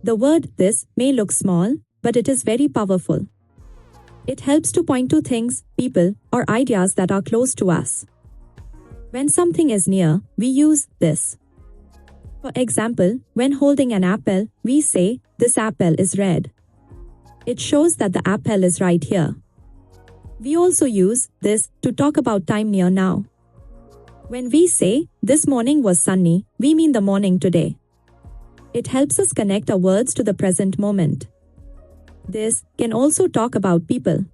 The word this may look small, but it is very powerful. It helps to point to things, people, or ideas that are close to us. When something is near, we use this. For example, when holding an apple, we say, "This apple is red." It shows that the apple is right here. We also use this to talk about time near now. When we say, "This morning was sunny," we mean the morning today. It helps us connect our words to the present moment. This can also talk about people.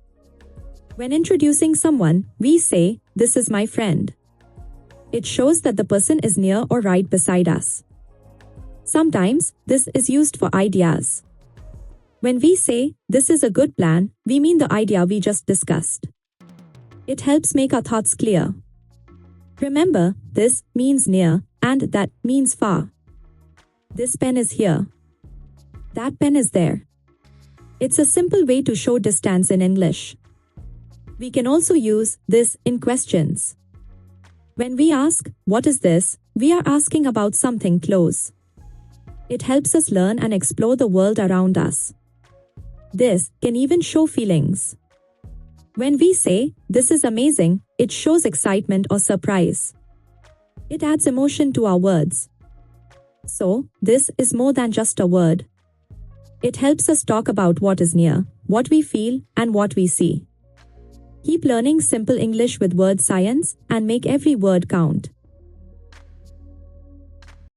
When introducing someone, we say, "This is my friend." It shows that the person is near or right beside us. Sometimes, this is used for ideas. When we say, "This is a good plan," we mean the idea we just discussed. It helps make our thoughts clear. Remember, this means near, and that means far. This pen is here. That pen is there. It's a simple way to show distance in English. We can also use this in questions. When we ask, "What is this?" we are asking about something close. It helps us learn and explore the world around us. This can even show feelings. When we say, "This is amazing," it shows excitement or surprise. It adds emotion to our words. So, this is more than just a word. It helps us talk about what is near, what we feel, and what we see. Keep learning simple English with Wordscience and make every word count.